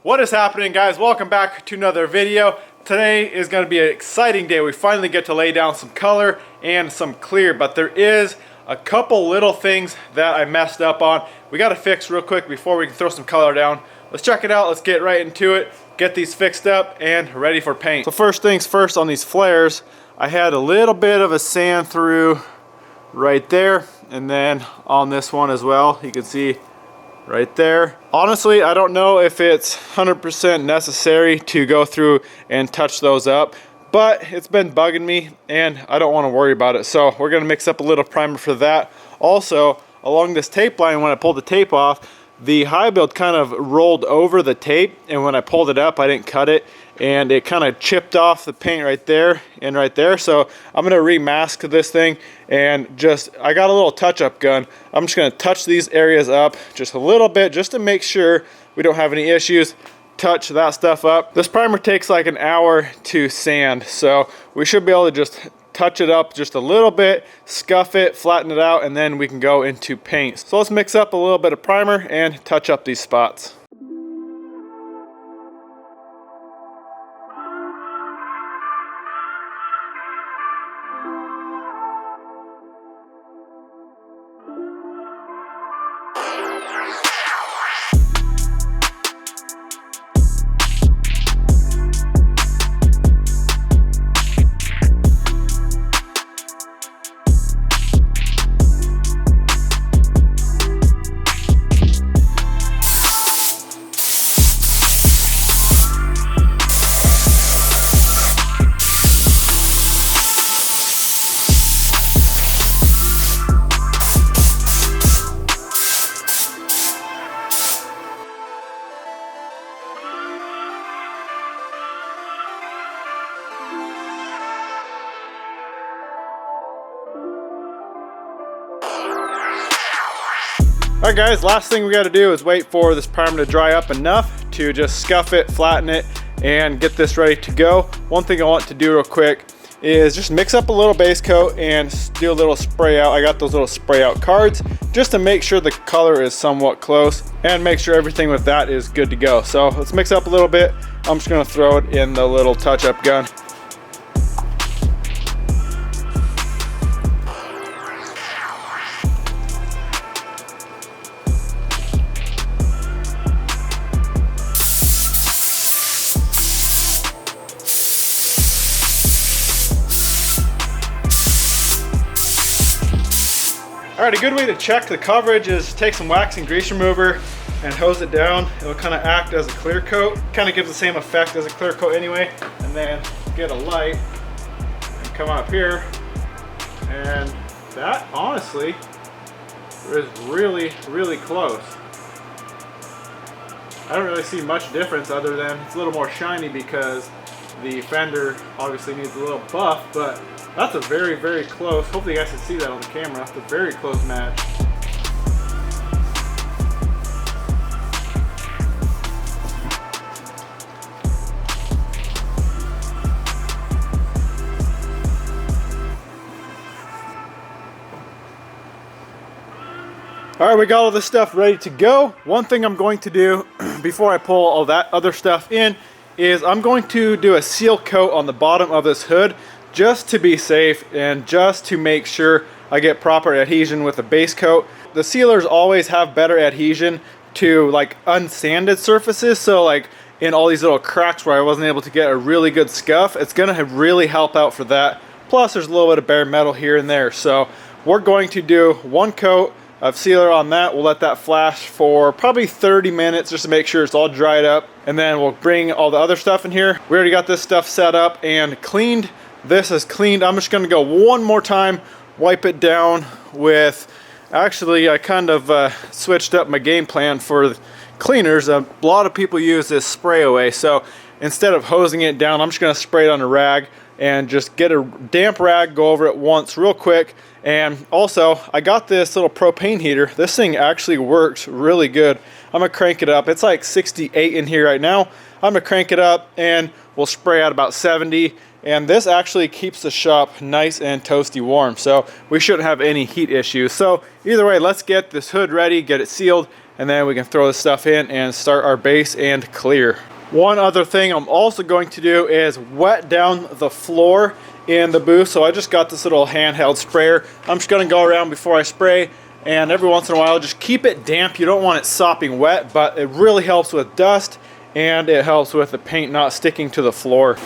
What is happening, guys? Welcome back to another video. Today is going to be an exciting day. We finally get to lay down some color and some clear, but there is a couple little things that I messed up on. We got to fix real quick before we can throw some color down. Let's check it out. Let's get right into it. Get these fixed up and ready for paint. So first things first, on these flares, I had a little bit of a sand through right there, and then on this one as well, you can see right there. Honestly, I don't know if it's 100% necessary to go through and touch those up, but it's been bugging me and I don't want to worry about it. So we're going to mix up a little primer for that. Also, along this tape line, when I pulled the tape off, the high build kind of rolled over the tape, and when I pulled it up, I didn't cut it, and it kind of chipped off the paint right there and right there. So I'm going to remask this thing, and I got a little touch-up gun. I'm just going to touch these areas up just a little bit just to make sure we don't have any issues. Touch that stuff up. This primer takes like an hour to sand, so we should be able to just touch it up just a little bit, scuff it, flatten it out, and then we can go into paint. So let's mix up a little bit of primer and touch up these spots. Alright guys, last thing we got to do is wait for this primer to dry up enough to just scuff it, flatten it, and get this ready to go. One thing I want to do real quick is just mix up a little base coat and do a little spray out. I got those little spray out cards just to make sure the color is somewhat close and make sure everything with that is good to go. So let's mix up a little bit. I'm just going to throw it in the little touch-up gun. Alright, a good way to check the coverage is take some wax and grease remover and hose it down. It'll kind of act as a clear coat. Kind of gives the same effect as a clear coat anyway. And then get a light and come up here. And that, honestly, is really, really close. I don't really see much difference other than it's a little more shiny because the fender obviously needs a little buff, but that's a very, very close, hopefully you guys can see that on the camera, that's a very close match. Alright, we got all this stuff ready to go. One thing I'm going to do before I pull all that other stuff in is I'm going to do a seal coat on the bottom of this hood just to be safe and just to make sure I get proper adhesion with the base coat. The sealers always have better adhesion to like unsanded surfaces, so like in all these little cracks where I wasn't able to get a really good scuff, it's gonna really help out for that. Plus there's a little bit of bare metal here and there, so we're going to do one coat of sealer on that. We'll let that flash for probably 30 minutes just to make sure it's all dried up, and then we'll bring all the other stuff in here. We already got this stuff set up and cleaned. This is cleaned. I'm just going to go one more time, wipe it down with, actually I kind of switched up my game plan for cleaners. A lot of people use this spray away, so instead of hosing it down, I'm just going to spray it on a rag and just get a damp rag, go over it once real quick. And also, I got this little propane heater. This thing actually works really good. I'm gonna crank it up. It's like 68 in here right now. I'm gonna crank it up and we'll spray out about 70. And this actually keeps the shop nice and toasty warm, so we shouldn't have any heat issues. So either way, let's get this hood ready, get it sealed, and then we can throw this stuff in and start our base and clear. One other thing I'm also going to do is wet down the floor in the booth. So I just got this little handheld sprayer. I'm just going to go around before I spray, and every once in a while just keep it damp. You don't want it sopping wet, but it really helps with dust, and it helps with the paint not sticking to the floor.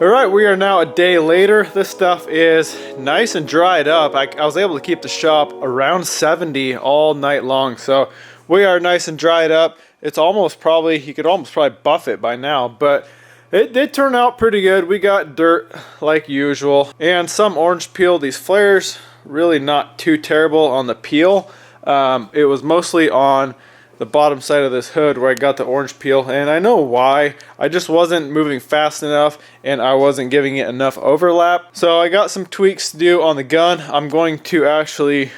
Alright, we are now a day later. This stuff is nice and dried up. I was able to keep the shop around 70 all night long. So we are nice and dried up. It's almost probably, you could almost probably buff it by now, but it did turn out pretty good. We got dirt like usual and some orange peel. These flares, really not too terrible on the peel. It was mostly on the bottom side of this hood where I got the orange peel, and I know why. I just wasn't moving fast enough and I wasn't giving it enough overlap. So I got some tweaks to do on the gun. I'm going to actually,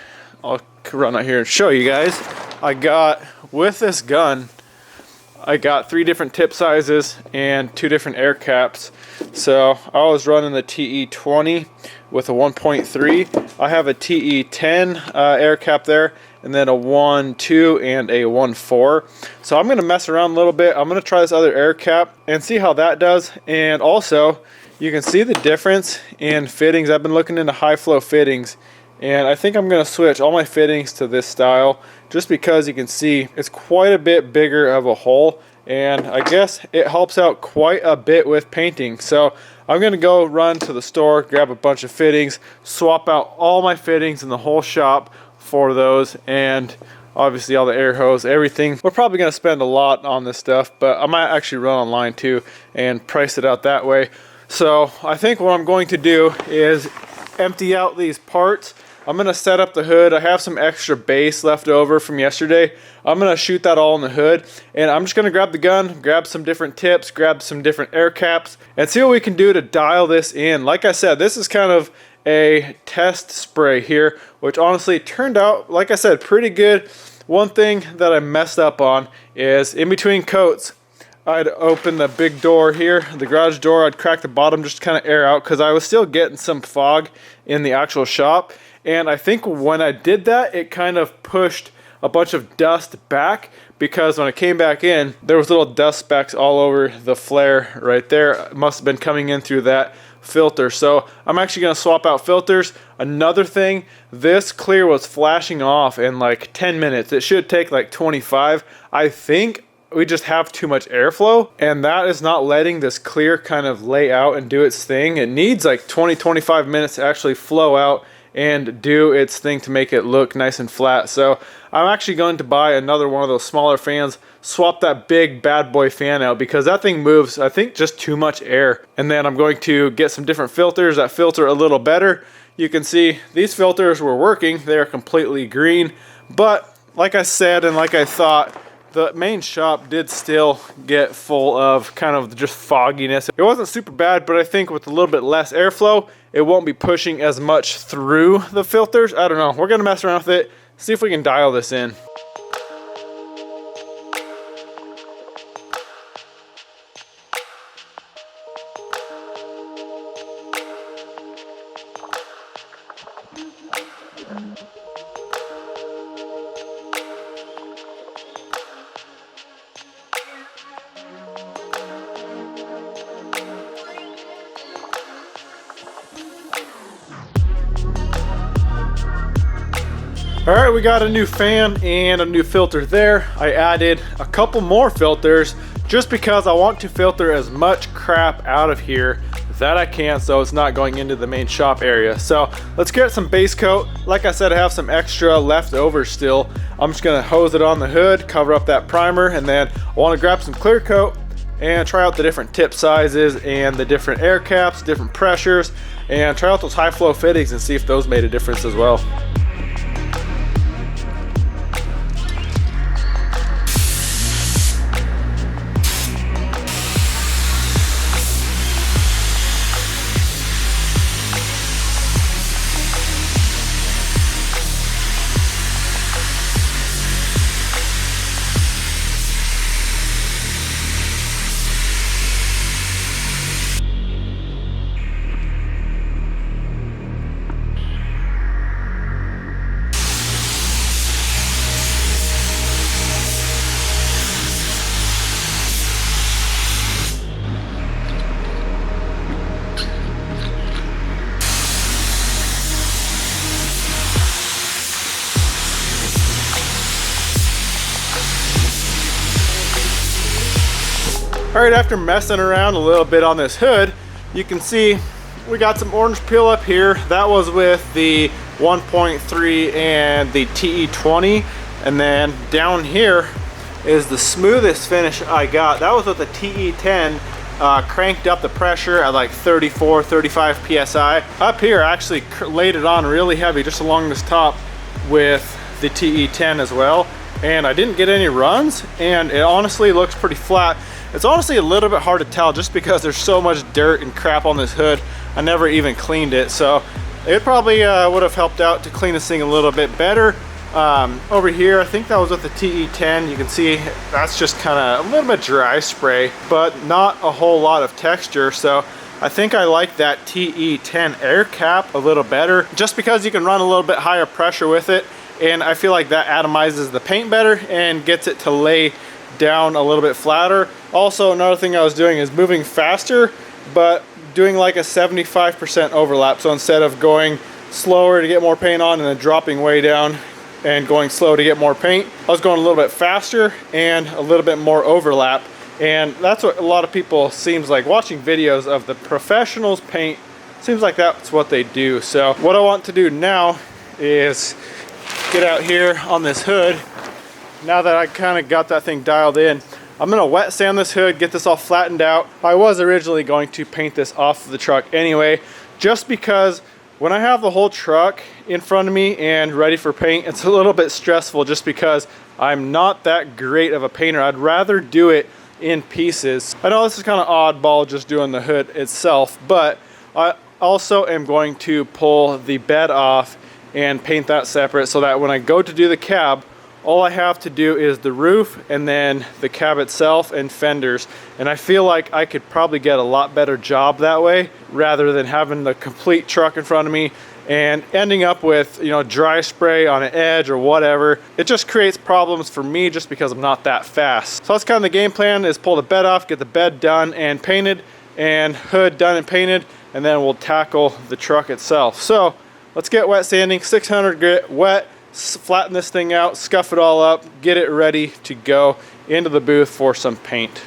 I'll run out here and show you guys. With this gun, I got 3 different tip sizes and 2 different air caps. So I was running the TE20 with a 1.3. I have a TE10 air cap there, and then a 1.2 and a 1.4. So I'm going to mess around a little bit. I'm going to try this other air cap and see how that does. And also, you can see the difference in fittings. I've been looking into high flow fittings, and I think I'm going to switch all my fittings to this style just because you can see it's quite a bit bigger of a hole, and I guess it helps out quite a bit with painting. So I'm going to go run to the store, grab a bunch of fittings, swap out all my fittings in the whole shop for those, and obviously all the air hose, everything. We're probably going to spend a lot on this stuff, but I might actually run online too and price it out that way. So I think what I'm going to do is empty out these parts. I'm going to set up the hood. I have some extra base left over from yesterday. I'm going to shoot that all in the hood, and I'm just going to grab the gun, grab some different tips, grab some different air caps, and see what we can do to dial this in. Like I said, this is kind of a test spray here, which honestly turned out, like I said, pretty good. One thing that I messed up on is in between coats, I'd open the big door here, the garage door, I'd crack the bottom just to kind of air out because I was still getting some fog in the actual shop. And I think when I did that, it kind of pushed a bunch of dust back, because when I came back in, there was little dust specks all over the flare right there. It must have been coming in through that filter. So I'm actually going to swap out filters. Another thing, this clear was flashing off in like 10 minutes. It should take like 25. I think we just have too much airflow, and that is not letting this clear kind of lay out and do its thing. It needs like 20-25 minutes to actually flow out and do its thing to make it look nice and flat. So I'm actually going to buy another one of those smaller fans, swap that big bad boy fan out, because that thing moves, I think, just too much air. And then I'm going to get some different filters that filter a little better. You can see these filters were working. They are completely green, but like I said and like I thought, the main shop did still get full of kind of just fogginess. It wasn't super bad, but I think with a little bit less airflow, it won't be pushing as much through the filters. I don't know. We're going to mess around with it, see if we can dial this in. Alright, we got a new fan and a new filter there. I added a couple more filters just because I want to filter as much crap out of here that I can, so it's not going into the main shop area. So let's get some base coat. Like I said, I have some extra left over still. I'm just gonna hose it on the hood, cover up that primer, and then I wanna grab some clear coat and try out the different tip sizes and the different air caps, different pressures, and try out those high flow fittings and see if those made a difference as well. All right, after messing around a little bit on this hood, you can see we got some orange peel up here. That was with the 1.3 and the TE20. And then down here is the smoothest finish I got. That was with the TE10, cranked up the pressure at like 34, 35 PSI. Up here, I actually laid it on really heavy just along this top with the TE10 as well. And I didn't get any runs, and it honestly looks pretty flat. It's honestly a little bit hard to tell just because there's so much dirt and crap on this hood. I never even cleaned it, so it probably would have helped out to clean this thing a little bit better. Over here, I think that was with the TE10. You can see that's just kind of a little bit dry spray, but not a whole lot of texture. So I think I like that TE10 air cap a little better just because you can run a little bit higher pressure with it. And I feel like that atomizes the paint better and gets it to lay down a little bit flatter. Also, another thing I was doing is moving faster, but doing like a 75% overlap. So instead of going slower to get more paint on and then dropping way down and going slow to get more paint, I was going a little bit faster and a little bit more overlap. And that's what a lot of people seems like watching videos of the professionals paint. Seems like that's what they do. So what I want to do now is get out here on this hood. Now that I kind of got that thing dialed in, I'm gonna wet sand this hood, get this all flattened out. I was originally going to paint this off of the truck anyway, just because when I have the whole truck in front of me and ready for paint, it's a little bit stressful just because I'm not that great of a painter. I'd rather do it in pieces. I know this is kind of oddball just doing the hood itself, but I also am going to pull the bed off and paint that separate so that when I go to do the cab, all I have to do is the roof and then the cab itself and fenders. And I feel like I could probably get a lot better job that way rather than having the complete truck in front of me and ending up with, you know, dry spray on an edge or whatever. It just creates problems for me just because I'm not that fast. So that's kind of the game plan, is pull the bed off, get the bed done and painted and hood done and painted, and then we'll tackle the truck itself. So let's get wet sanding, 600 grit wet, flatten this thing out, scuff it all up, get it ready to go into the booth for some paint.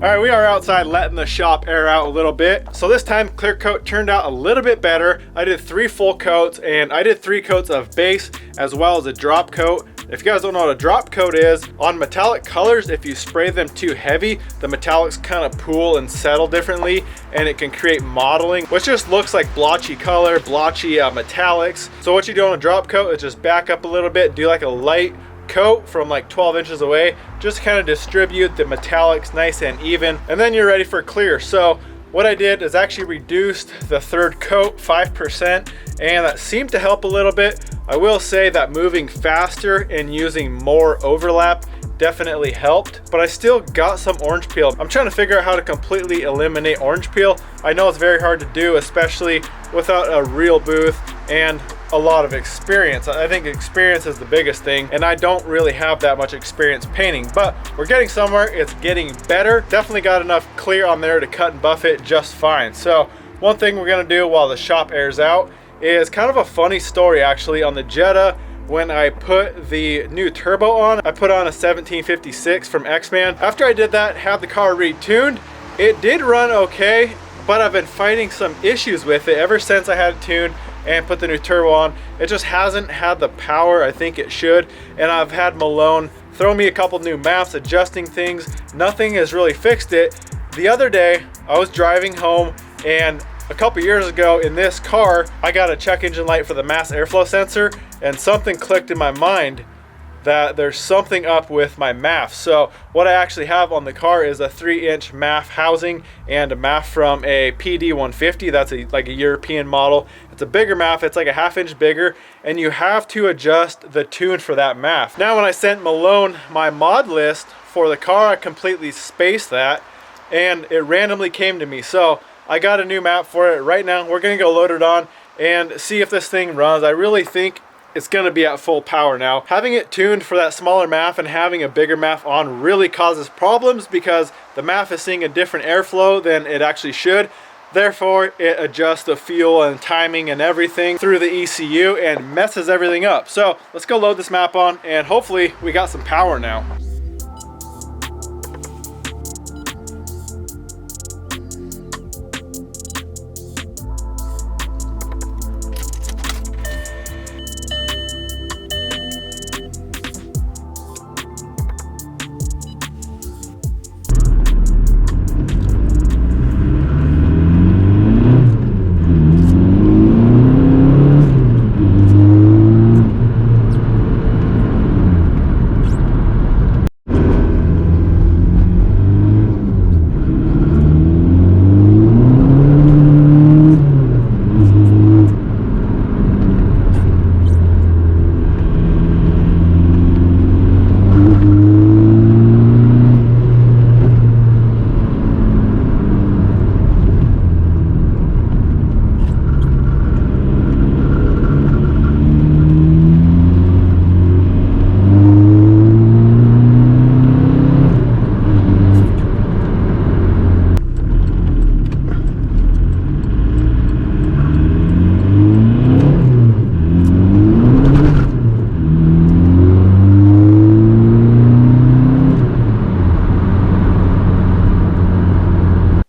Alright, we are outside letting the shop air out a little bit. So this time clear coat turned out a little bit better. I did 3 full coats, and I did 3 coats of base as well as a drop coat. If you guys don't know what a drop coat is, on metallic colors, if you spray them too heavy, the metallics kind of pool and settle differently, and it can create mottling, which just looks like blotchy color, blotchy metallics. So what you do on a drop coat is just back up a little bit, do like a light coat from like 12 inches away, just kind of distribute the metallics nice and even, and then you're ready for clear. So what I did is actually reduced the 3rd coat 5%, and that seemed to help a little bit. I will say that moving faster and using more overlap definitely helped, but I still got some orange peel. I'm trying to figure out how to completely eliminate orange peel. I know it's very hard to do, especially without a real booth and a lot of experience. I think experience is the biggest thing, and I don't really have that much experience painting, but we're getting somewhere. It's getting better. Definitely got enough clear on there to cut and buff it just fine. So one thing we're gonna do while the shop airs out is kind of a funny story actually. On the Jetta, when I put the new turbo on, I put on a 1756 from X-Man. After I did that, had the car retuned, it did run okay, but I've been fighting some issues with it ever since I had it tuned and put the new turbo on. It just hasn't had the power I think it should, and I've had Malone throw me a couple new maps adjusting things. Nothing has really fixed it. The other day I was driving home, and a couple years ago in this car I got a check engine light for the mass airflow sensor, and something clicked in my mind that there's something up with my MAF. So what I actually have on the car is a 3-inch MAF housing and a MAF from a PD 150. That's like a European model. It's a bigger MAF, it's like a 1/2 inch bigger, and you have to adjust the tune for that MAF. Now when I sent Malone my mod list for the car, I completely spaced that, and it randomly came to me. So I got a new map for it right now. We're gonna go load it on and see if this thing runs. I really think it's gonna be at full power now. Having it tuned for that smaller MAF and having a bigger MAF on really causes problems, because the MAF is seeing a different airflow than it actually should. Therefore, it adjusts the fuel and timing and everything through the ECU and messes everything up. So let's go load this map on, and hopefully we got some power now.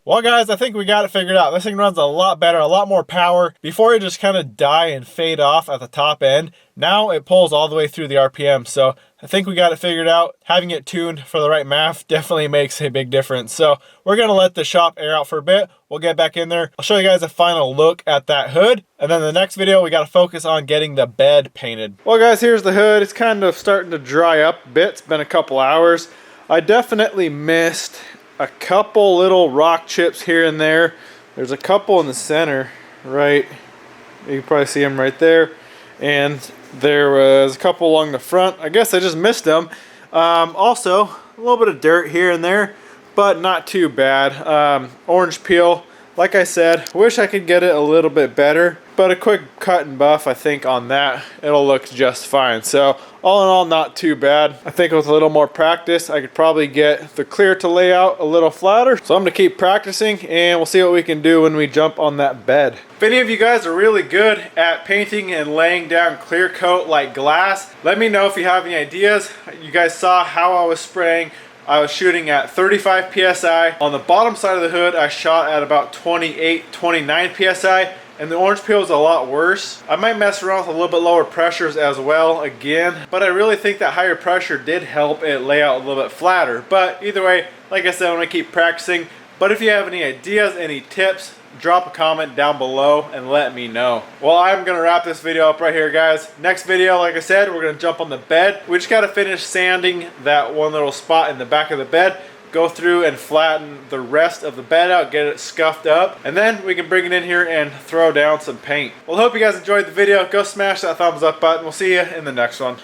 Well guys, I think we got it figured out. This thing runs a lot better, a lot more power. Before it just kind of die and fade off at the top end, now it pulls all the way through the RPM. So I think we got it figured out. Having it tuned for the right MAF definitely makes a big difference. So we're gonna let the shop air out for a bit. We'll get back in there. I'll show you guys a final look at that hood. And then the next video, we gotta focus on getting the bed painted. Well guys, here's the hood. It's kind of starting to dry up a bit. It's been a couple hours. I definitely missed a couple little rock chips here and there. There's a couple in the center, right? You can probably see them right there. And there was a couple along the front. I guess I just missed them. Also, a little bit of dirt here and there, but not too bad. Orange peel, like I said, wish I could get it a little bit better, but a quick cut and buff, I think on that, it'll look just fine. So all in all, not too bad. I think with a little more practice, I could probably get the clear to lay out a little flatter. So I'm gonna keep practicing, and we'll see what we can do when we jump on that bed. If any of you guys are really good at painting and laying down clear coat like glass, let me know if you have any ideas. You guys saw how I was spraying I was shooting at 35 psi. On the bottom side of the hood, I shot at about 28, 29 psi. And the orange peel is a lot worse. I might mess around with a little bit lower pressures as well again, but I really think that higher pressure did help it lay out a little bit flatter. But either way, like I said, I'm gonna keep practicing. But if you have any ideas, any tips, drop a comment down below and let me know. Well, I'm gonna wrap this video up right here, guys. Next video, like I said, we're gonna jump on the bed. We just gotta finish sanding that one little spot in the back of the bed, go through and flatten the rest of the bed out, get it scuffed up, and then we can bring it in here and throw down some paint. Well, hope you guys enjoyed the video. Go smash that thumbs up button. We'll see you in the next one.